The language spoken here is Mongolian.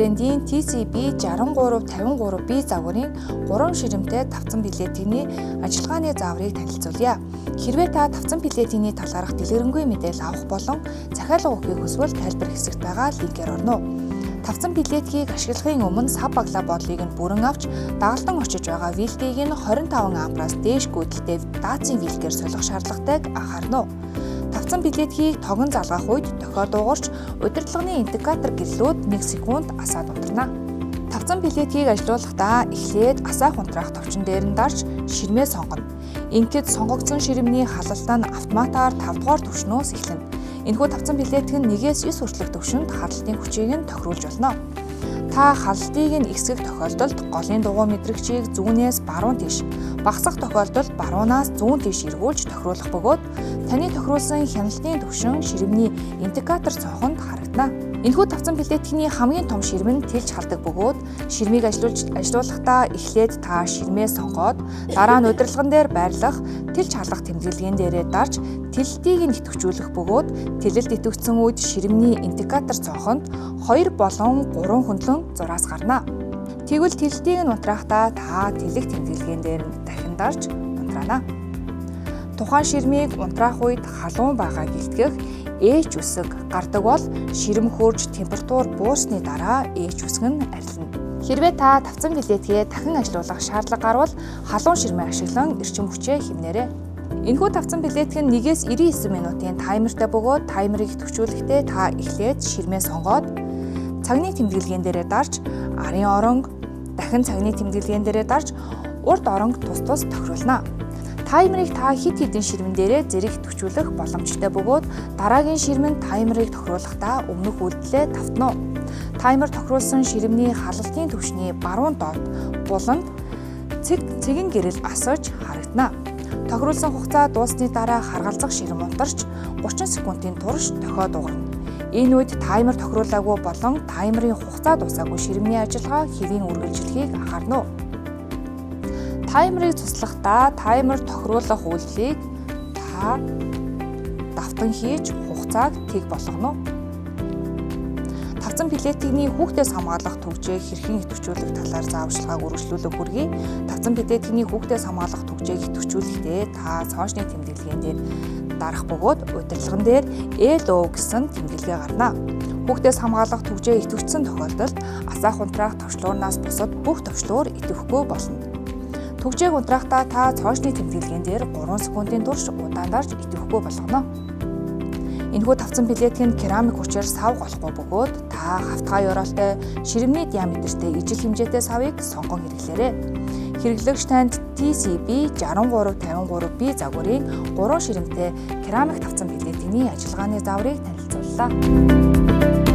брендийн TCB 6353B загварын 3 ширэмтэй тавцан билетийн ажиллагааны зааврыг танилцуулъя. Хэрвээ та тавцан билетийн талаарх дэлгэрэнгүй мэдээлэл авах болон захиалга өгөхийг хүсвэл тайлбар хэсэгт байгаа линкээр орно. Тавцан билетийг ашиглахын өмнө сав баглаа бодлыг нь бүрэн авч дагалдан очиж байгаа вилдийг нь 25 ампераас дээш гүйдэлтэй даацын вилгээр солих шаардлагатайг анхаарна. Тавцан билетийг тогон залгах үед дохио дуугарч удирдлагын индикатор гэрлүүд 1 секунд асаад унтарна. Тавцан билетийг ажилуулахдаа эхлээд асаах унтраах товчон дээр нь дарж ширмээ сонгоно. Ингээд сонгогдсон ширмний халалтаа нь автоматар 5 дугаар түвшнөөс эхэлнэ. Энэхүү тавцан билетик нь 1-ээс 9 хүртэлх түвшинд харалтын хүчийг нь тохируулж болно. Та халалтыг нь ихсгэх тохиолдолд голын дугуй мэдрэгчийг зүүнээс баруун тийш, багасгах тохиолдолд баруунаас зүүн тийш эргүүлж тохируулах бөгөөд таны тохируулсан хяналтын түвшин ширмний индикатор цонхонд харагдана. Энэхүү тавцан билетикний хамгийн том ширмэн тэлж халдаг бөгөөд ширмийг ажилуулахдаа эхлээд та ширмээ сонгоод дараа нь удирдлагын дээр байрлах тэлж халах тэмдэглэгийн дээрээ дарж тэлэлтийг нь идэвхжүүлэх бөгөөд тэлэлт идэвхжсэн үед ширмний индикатор цонхонд 2 болон 3 хөндлөн зураас гарна. Тэгвэл тэлэлтийг нь унтрахдаа та тэлэх тэмдэглэгийн дээр нь дахин дарж унтраана. Тухайн ширмийг унтраах үед халуун байгааг илтгэх ээч үсэг гардаг бол ширм хөрж температур буусны дараа ээч үсэг нь арилна. Хэрвээ та тавцан билетгээ дахин ажилуулах шаардлага гарвал халуун ширмээ ашиглан эрчим хүчээ хэмнээрэй. Энэхүү тавцан билетик нь 1-ээс 99 минутын таймертай бөгөөд таймерыг идэвхжүүлэхдээ та эхлээд ширмээ сонгоод цагны тэмдэглэгийн дээрээ дарж арын оронг, дахин цагны тэмдэглэгийн дээрээ дарж урд оронг тус тохируулна. Таймерыг та хэд хэдэн ширмэн дээрээ зэрэг идэвхжүүлэх боломжтой бөгөөд дараагийн ширмэн таймерыг тохируулахдаа өмнөх үйлдэлээ давтна. Таймер тохируулсан ширмний халалтын түвшний баруун доод буланд цэгэн гэрэл асууж харагдана. Тохируулсан хугацаа дууссаны дараа харгалзах ширм унтарч 30 секундын турш дохио дуугарна. Энэ үед таймер тохируулаагүй болон таймерын хугацаа дуусаагүй ширмний ажиллагаа хэвийн үргэлжлэхийг анхаарна. Таймерыг туслахдаа таймер тохируулах үйлдэлийг та давтан хийж хугацааг тэг болгоно. Тавцан билетикний хүүхдээс хамгаалах төвчийг хэрхэн идэвхжүүлэх талаар зааварчилгааг үргэлжлүүлэх хүргэе. Тавцан билетикний хүүхдээс хамгаалах төвчийг идэвхжүүлэхдээ та цоошны тэмдэглэгийн дээр дарах бөгөөд удирдлагын дээр LO гэсэн тэмдэглэгээ гарна. Хүүхдээс хамгаалах төвчөө идэвхжсэн тохиолдолд асаах унтраах товчлуурнаас бусад бүх товчлуур идэвхгүй болно. Төвчийг унтрахдаа та цоошны тэмдэглэгийн дээр 3 секундын турш удаан дарж идэвхгүй болгоно. Энэхүү тавцан билетик нь керамик хүчээр сав голохгүй бөгөөд та хавтгай ёроолтой ширмний диаметртэй ижил хэмжээтэй савыг сонгон хэрэглээрэй. Хэрэглэгч танд TCB 6353B загварын 3 ширэмтэй керамик тавцан билетийн ажиллагааны зааврыг танилцууллаа.